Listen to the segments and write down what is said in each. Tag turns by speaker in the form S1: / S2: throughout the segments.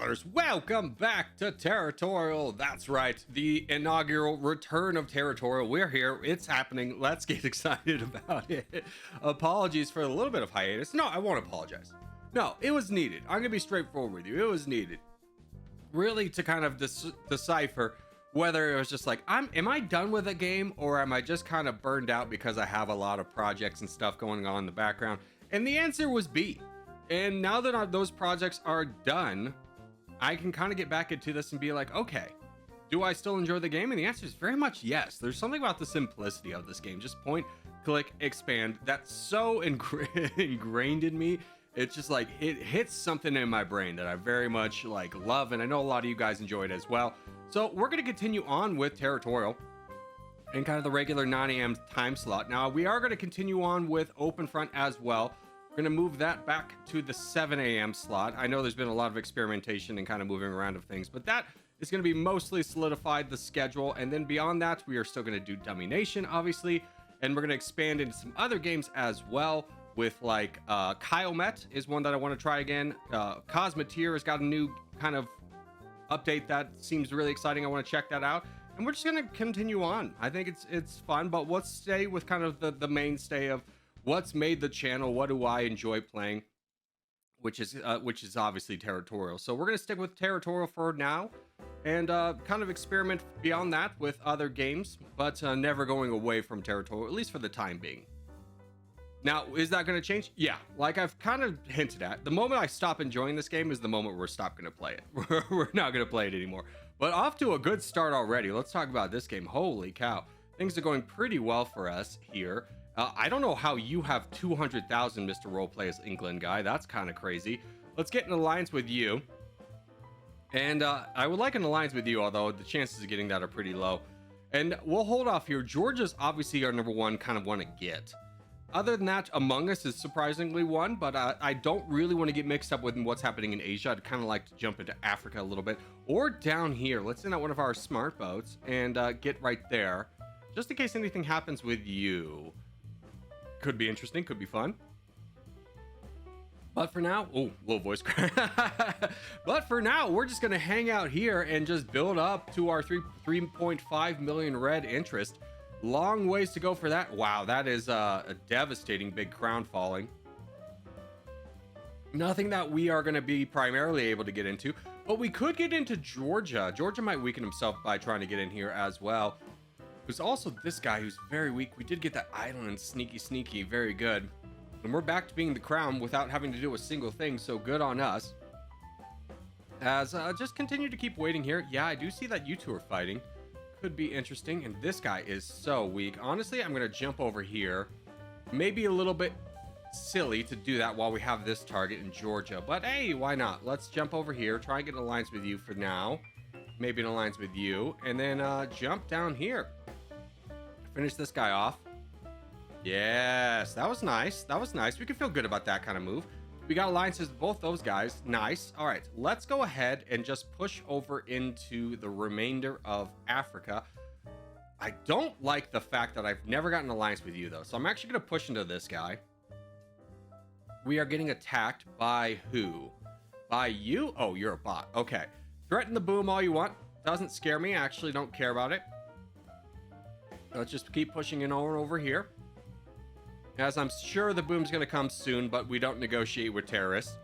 S1: travelers, welcome back to Territorial. That's right, the inaugural return of Territorial. We're here, it's happening. Let's get excited about it. Apologies for a little bit of hiatus. No, I won't apologize. No, it was needed. I'm gonna be straightforward with you. It was needed, really, to kind of decipher whether it was just like, am I done with a game, or am I just kind of burned out because I have a lot of projects and stuff going on in the background? And the answer was B. And now that those projects are done, I can kind of get back into this and be like, okay, do I still enjoy the game? And the answer is very much yes. There's something about the simplicity of this game. Just point, click, expand. That's so ingrained in me. It's just like, it hits something in my brain that I very much like love. And I know a lot of you guys enjoy it as well. So we're going to continue on with Territorial and kind of the regular 9 a.m. time slot. Now we are going to continue on with Open Front as well. We're going to move that back to the 7 a.m. slot. I know there's been a lot of experimentation and kind of moving around of things, but that is going to be mostly solidified the schedule. And then beyond that, we are still going to do Dummy Nation, obviously. And we're going to expand into some other games as well with like Kyomet is one that I want to try again. Cosmeteer has got a new kind of update that seems really exciting. I want to check that out. And we're just going to continue on. I think it's fun, but let's stay with kind of the mainstay of what's made the channel. What do I enjoy playing, which is obviously Territorial. So we're going to stick with Territorial for now and kind of experiment beyond that with other games, but never going away from Territorial, at least for the time being. Now, is that going to change? Yeah, like I've kind of hinted at, the moment I stop enjoying this game is the moment we're stop going to play it. We're not going to play it anymore. But off to a good start already. Let's talk about this game. Holy cow. Things are going pretty well for us here. I don't know how you have 200,000 Mr. Roleplay as England guy. That's kind of crazy. Let's get an alliance with you. And I would like an alliance with you, although the chances of getting that are pretty low. And we'll hold off here. Georgia's obviously our number one kind of want to get. Other than that, Among Us is surprisingly one, but I don't really want to get mixed up with what's happening in Asia. I'd kind of like to jump into Africa a little bit. Or down here. Let's send out one of our smart boats and get right there. Just in case anything happens with you. Could be interesting, could be fun. But for now, oh, little voice crack. But for now, we're just gonna hang out here and just build up to our 3.5 million red interest. Long ways to go for that. Wow, that is a devastating big crown falling. Nothing that we are gonna be primarily able to get into, but we could get into Georgia. Georgia might weaken himself by trying to get in here as well. There's also this guy who's very weak. We did get that island sneaky, very good. And we're back to being the crown without having to do a single thing, so good on us. As just continue to keep waiting here. Yeah, I do see that you two are fighting. Could be interesting. And this guy is so weak. Honestly, I'm gonna jump over here. Maybe a little bit silly to do that while we have this target in Georgia, but hey, why not? Let's jump over here, try and get an alliance with you for now. Maybe an alliance with you, and then jump down here. Finish this guy off. Yes, that was nice. That was nice. We can feel good about that kind of move. We got alliances with both those guys. Nice. All right, let's go ahead and just push over into the remainder of Africa. I don't like the fact that I've never gotten an alliance with you, though. So I'm actually going to push into this guy. We are getting attacked by who? By you? Oh, you're a bot. Okay. Threaten the boom all you want. Doesn't scare me. I actually don't care about it. Let's just keep pushing in over here. As I'm sure the boom's going to come soon, but we don't negotiate with terrorists.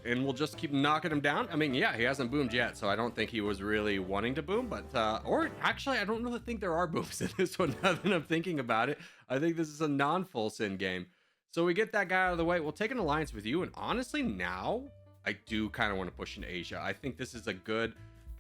S1: And we'll just keep knocking him down. I mean, yeah, he hasn't boomed yet, so I don't think he was really wanting to boom. But, or actually, I don't really think there are booms in this one now that I'm thinking about it. I think this is a non-full sin game. So we get that guy out of the way. We'll take an alliance with you. And honestly, now I do kind of want to push into Asia. I think this is a good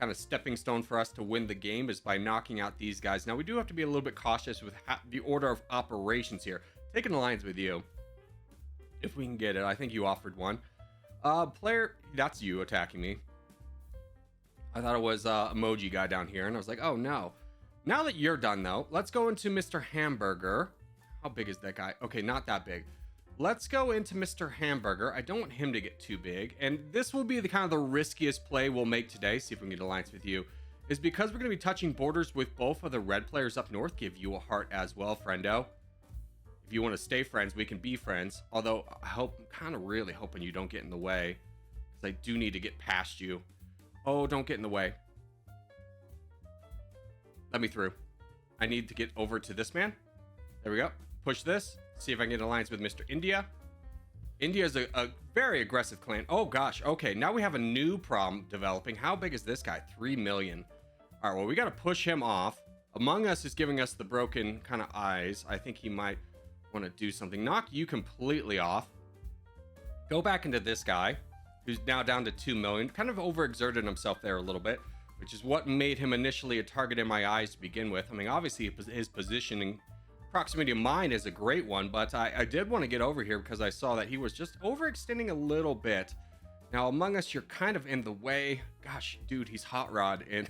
S1: kind of stepping stone for us to win the game is by knocking out these guys. Now, we do have to be a little bit cautious with the order of operations here. Take an alliance with you if we can get it. I think you offered one. Player, that's you attacking me. I thought it was emoji guy down here, and I was like, oh no. Now that you're done, though, let's go into Mr. Hamburger. How big is that guy? Okay, not that big. Let's go into Mr. Hamburger. I don't want him to get too big, and this will be the kind of the riskiest play we'll make today. See if we can get an alliance with you. Is because we're going to be touching borders with both of the red players up north. Give you a heart as well, friendo. If you want to stay friends, we can be friends. Although I'm kind of really hoping you don't get in the way, because I do need to get past you. Oh, don't get in the way. Let me through. I need to get over to this man. There we go. Push this. See if I can get an alliance with Mr. India. India is a very aggressive clan. Oh gosh. Okay, now we have a new problem developing. How big is this guy? 3 million. All right, well, we got to push him off. Among Us is giving us the broken kind of eyes. I think he might want to do something. Knock you completely off. Go back into this guy, who's now down to 2 million. Kind of overexerted himself there a little bit, which is what made him initially a target in my eyes to begin with. I mean, obviously his positioning, proximity of mine is a great one, but I did want to get over here because I saw that he was just overextending a little bit. Now, Among Us, you're kind of in the way. Gosh, dude, he's Hot Rod. And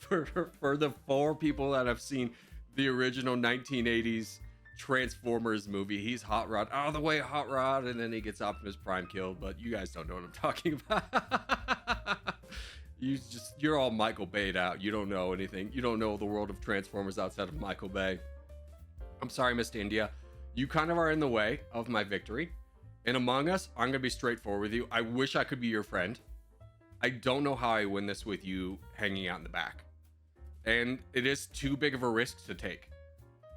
S1: for the 4 people that have seen the original 1980s Transformers movie, he's Hot Rod. Out of the way, Hot Rod. And then he gets Optimus Prime killed. But you guys don't know what I'm talking about. You're all Michael Bay'd out. You don't know anything. You don't know the world of Transformers outside of Michael Bay. I'm sorry, Mr. India. You kind of are in the way of my victory. And Among Us, I'm going to be straightforward with you. I wish I could be your friend. I don't know how I win this with you hanging out in the back. And it is too big of a risk to take.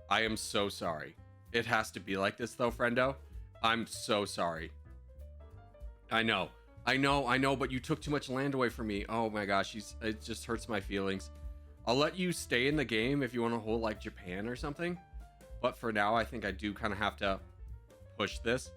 S1: I am so sorry. It has to be like this though, friendo. I'm so sorry. I know, but you took too much land away from me. Oh my gosh, it just hurts my feelings. I'll let you stay in the game if you want to hold like Japan or something. But for now, I think I do kind of have to push this.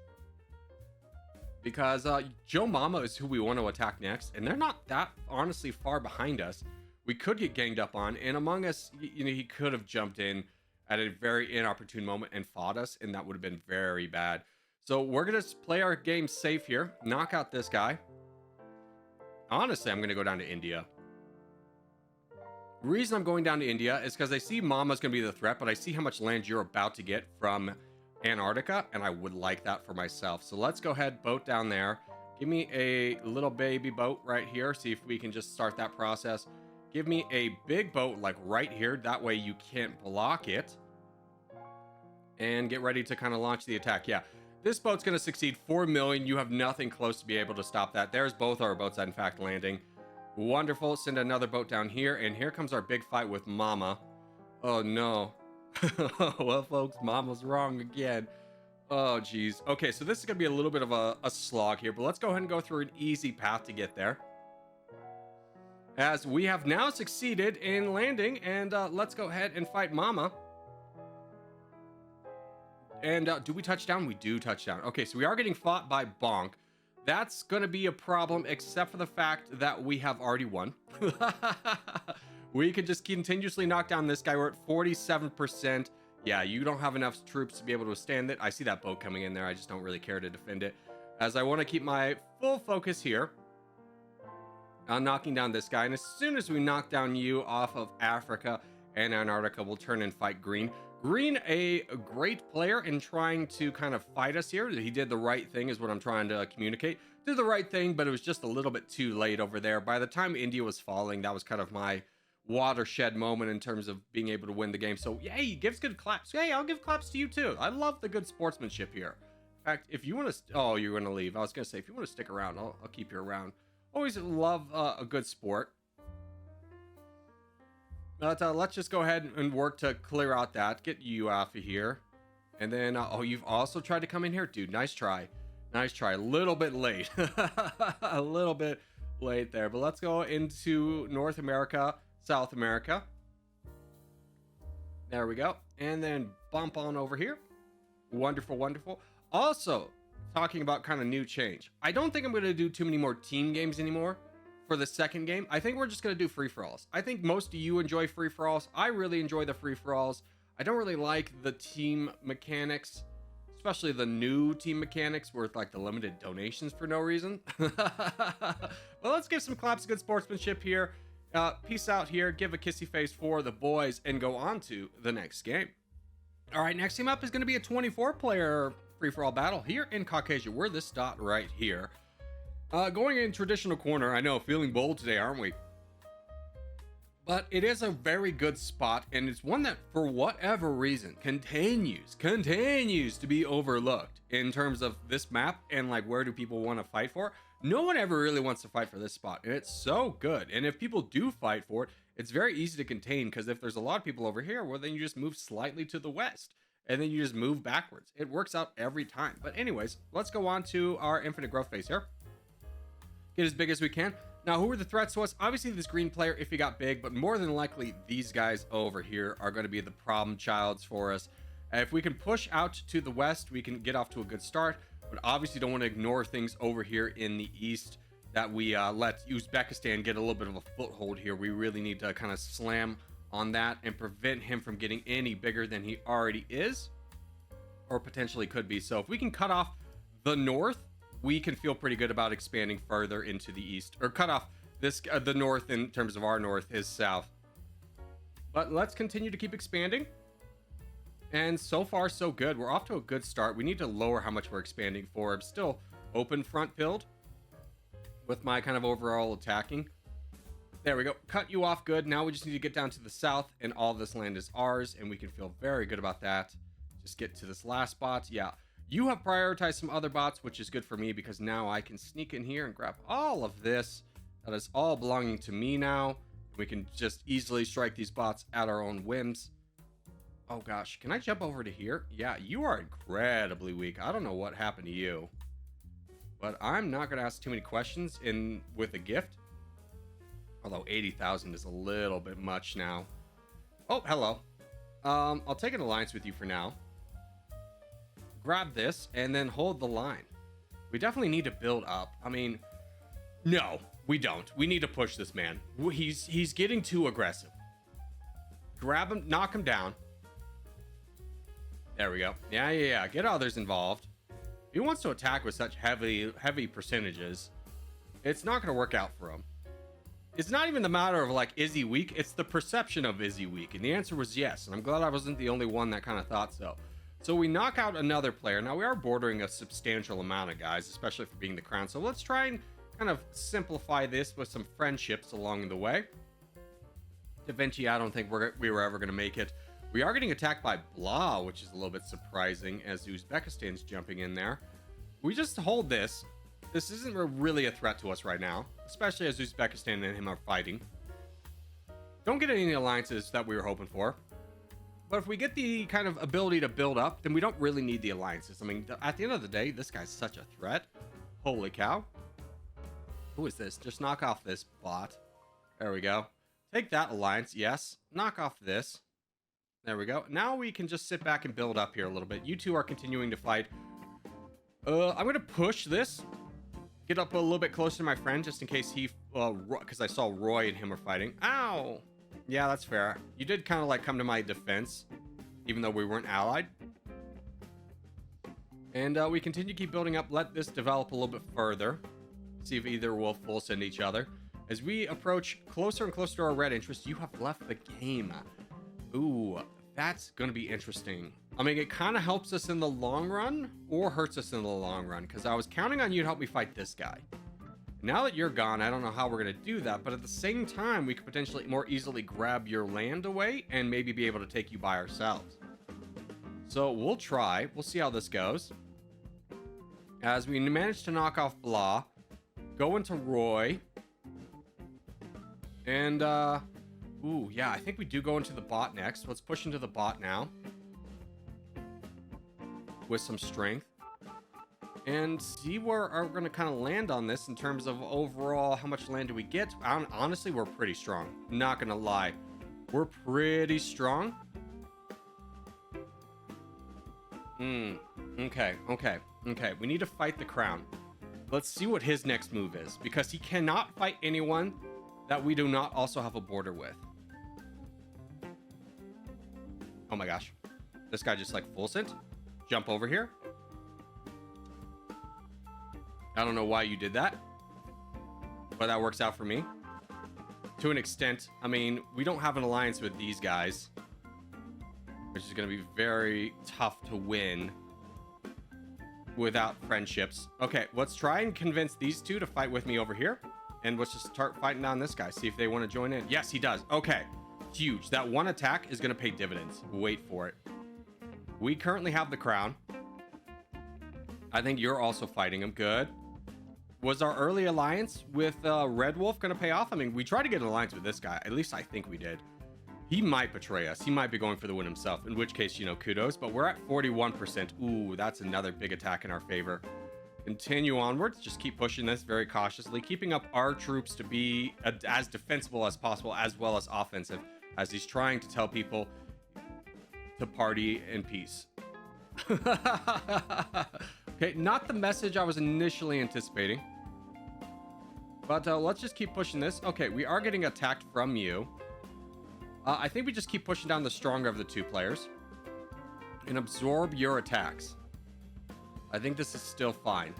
S1: Because Joe Mama is who we want to attack next. And they're not that, honestly, far behind us. We could get ganged up on. And Among Us, you know, he could have jumped in at a very inopportune moment and fought us. And that would have been very bad. So we're going to play our game safe here. Knock out this guy. Honestly, I'm going to go down to India. The reason I'm going down to India is because I see Mama's going to be the threat. But I see how much land you're about to get from Antarctica, and I would like that for myself. So let's go ahead, boat down there. Give me a little baby boat right here. See if we can just start that process. Give me a big boat like right here. That way you can't block it. And get ready to kind of launch the attack. Yeah, this boat's going to succeed. 4 million. You have nothing close to be able to stop that. There's both our boats, in fact, landing. Wonderful. Send another boat down here. And here comes our big fight with Mama. Oh, no. Well, folks, Mama's wrong again. Oh, geez. Okay, so this is going to be a little bit of a slog here, but let's go ahead and go through an easy path to get there. As we have now succeeded in landing, and let's go ahead and fight Mama. And do we touch down? We do touch down. Okay, so we are getting fought by Bonk. That's going to be a problem, except for the fact that we have already won. We could just continuously knock down this guy. We're at 47%. Yeah, you don't have enough troops to be able to withstand it. I see that boat coming in there. I just don't really care to defend it, as I want to keep my full focus here on knocking down this guy. And as soon as we knock down you off of Africa and Antarctica, we'll turn and fight Green. Green, a great player in trying to kind of fight us here. He did the right thing is what I'm trying to communicate. Did the right thing, but it was just a little bit too late over there. By the time India was falling, that was kind of my watershed moment in terms of being able to win the game. So yeah, he gives good claps. Hey, I'll give claps to you too. I love the good sportsmanship here. In fact, if you want to, oh, you're going to leave. I was going to say, if you want to stick around, I'll keep you around. Always love a good sport. But let's just go ahead and work to clear out that. Get you off of here. And then, oh, you've also tried to come in here? Dude, nice try. Nice try. A little bit late. A little bit late there. But let's go into North America, South America. There we go. And then bump on over here. Wonderful, wonderful. Also, talking about kind of new change. I don't think I'm going to do too many more team games anymore for the second game. I think we're just going to do free-for-alls. I think most of you enjoy free-for-alls. I really enjoy the free-for-alls. I don't really like the team mechanics, especially the new team mechanics with like the limited donations for no reason. Well, let's give some claps of good sportsmanship here. Peace out here. Give a kissy face for the boys and go on to the next game. All right, next game up is going to be a 24-player free-for-all battle here in Caucasia. We're this dot right here. Going in traditional corner. I know, feeling bold today, aren't we? But it is a very good spot, and it's one that, for whatever reason, continues to be overlooked in terms of this map and like where do people want to fight for. No one ever really wants to fight for this spot, and it's so good. And if people do fight for it, it's very easy to contain, because if there's a lot of people over here, well, then you just move slightly to the west, and then you just move backwards. It works out every time. But anyways, let's go on to our infinite growth phase here. Get as big as we can. Now, who are the threats to us? Obviously, this green player, if he got big, but more than likely, these guys over here are going to be the problem childs for us. If we can push out to the west, we can get off to a good start, but obviously don't want to ignore things over here in the east that we let Uzbekistan get a little bit of a foothold here. We really need to kind of slam on that and prevent him from getting any bigger than he already is, or potentially could be. So if we can cut off the north, we can feel pretty good about expanding further into the east, or cut off this the north in terms of our north, his south. But let's continue to keep expanding. And so far, so good. We're off to a good start. We need to lower how much we're expanding for. I'm still open front build with my kind of overall attacking. There we go. Cut you off good. Now we just need to get down to the south, and all this land is ours, and we can feel very good about that. Just get to this last spot. Yeah. You have prioritized some other bots, which is good for me, because now I can sneak in here and grab all of this. That is all belonging to me now. We can just easily strike these bots at our own whims. Oh gosh, can I jump over to here? Yeah, you are incredibly weak. I don't know what happened to you, but I'm not going to ask too many questions with a gift. Although 80,000 is a little bit much now. Oh, hello. I'll take an alliance with you for now. Grab this and then hold the line. We definitely need to build up. I mean, no, we don't. We need to push this man. He's getting too aggressive. Grab him, knock him down. There we go. Yeah. Get others involved. If he wants to attack with such heavy percentages, it's not going to work out for him. It's not even the matter of like, is he weak? It's the perception of is he weak? And the answer was yes. And I'm glad I wasn't the only one that kind of thought so. So we knock out another player. Now we are bordering a substantial amount of guys, especially for being the crown. So let's try and kind of simplify this with some friendships along the way. Da Vinci, I don't think we were ever going to make it. We are getting attacked by Blah, which is a little bit surprising, as Uzbekistan's jumping in there. We just hold this. This isn't really a threat to us right now, especially as Uzbekistan and him are fighting. Don't get any alliances that we were hoping for. But if we get the kind of ability to build up, then we don't really need the alliances. I mean, at the end of the day, this guy's such a threat. Holy cow. Who is this? Just knock off this bot. There we go. Take that alliance. Yes. Knock off this. There we go. Now we can just sit back and build up here a little bit. You two are continuing to fight. I'm going to push this. Get up a little bit closer to my friend, just in case he... because I saw Roy and him are fighting. Ow! Yeah, that's fair. You did kind of like come to my defense, even though we weren't allied. And we continue to keep building up. Let this develop a little bit further. See if either will full send each other. As we approach closer and closer to our red interest, you have left the game. Ooh, that's going to be interesting. I mean, it kind of helps us in the long run or hurts us in the long run, because I was counting on you to help me fight this guy. Now that you're gone, I don't know how we're going to do that, but at the same time, we could potentially more easily grab your land away and maybe be able to take you by ourselves. So we'll try. We'll see how this goes. As we manage to knock off Blah, go into Roy. And, ooh, yeah, I think we do go into the bot next. Let's push into the bot now. With some strength. And see where we're going to kind of land on this in terms of overall how much land do we get. Honestly, we're pretty strong. Not going to lie. We're pretty strong. Okay. We need to fight the crown. Let's see what his next move is, because he cannot fight anyone that we do not also have a border with. Oh my gosh. This guy just like full sent. Jump over here. I don't know why you did that, but that works out for me to an extent. I mean, we don't have an alliance with these guys, which is going to be very tough to win without friendships. Okay, let's try and convince these two to fight with me over here, and let's just start fighting down this guy. See if they want to join in. Yes, he does. Okay, huge. That one attack is going to pay dividends. Wait for it. We currently have the crown. I think you're also fighting him. Good. Was our early alliance with Red Wolf going to pay off? I mean, we tried to get an alliance with this guy. At least I think we did. He might betray us. He might be going for the win himself, in which case, you know, kudos. But we're at 41%. Ooh, that's another big attack in our favor. Continue onwards. Just keep pushing this very cautiously, keeping up our troops to be as defensible as possible, as well as offensive, as he's trying to tell people to party in peace. Okay, not the message I was initially anticipating. But let's just keep pushing this. Okay, we are getting attacked from you. I think we just keep pushing down the stronger of the two players and absorb your attacks. I think this is still fine.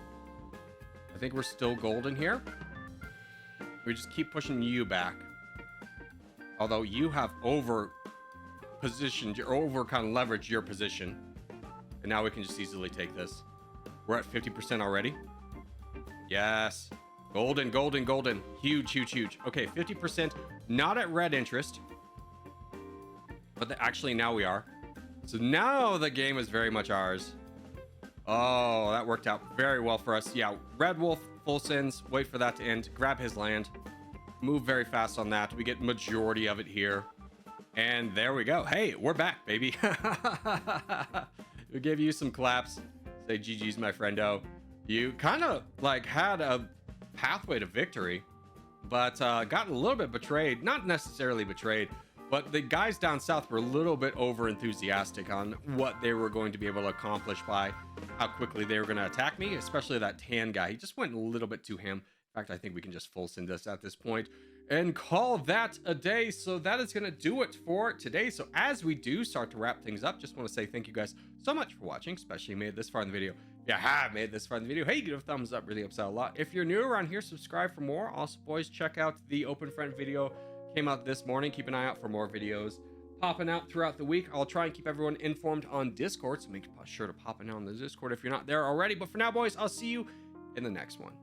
S1: I think we're still golden here. We just keep pushing you back. Although you have over positioned, over kind of leveraged your position. And now we can just easily take this. We're at 50% already. Yes. Golden, golden, golden. Huge, huge, huge. Okay, 50%. Not at red interest. But actually now we are. So now the game is very much ours. Oh, that worked out very well for us. Yeah, Red Wolf, full sends. Wait for that to end. Grab his land. Move very fast on that. We get majority of it here. And there we go. Hey, we're back, baby. We give you some claps. Say GG's, my friendo. You kind of like had a pathway to victory, but got a little bit betrayed. Not necessarily betrayed, but the guys down south were a little bit over enthusiastic on what they were going to be able to accomplish by how quickly they were going to attack me, especially that tan guy. He just went a little bit too ham. In fact, I think we can just full send this at this point and call that a day. So that is going to do it for today. So as we do start to wrap things up, just want to say thank you guys so much for watching, especially made this far in the video. If you have made this far in the video, hey, give it a thumbs up, really helps out a lot. If you're new around here, subscribe for more. Also, boys, check out the Open Friend video. Came out this morning. Keep an eye out for more videos popping out throughout the week. I'll try and keep everyone informed on Discord, so make sure to pop in on the Discord if you're not there already. But for now, boys, I'll see you in the next one.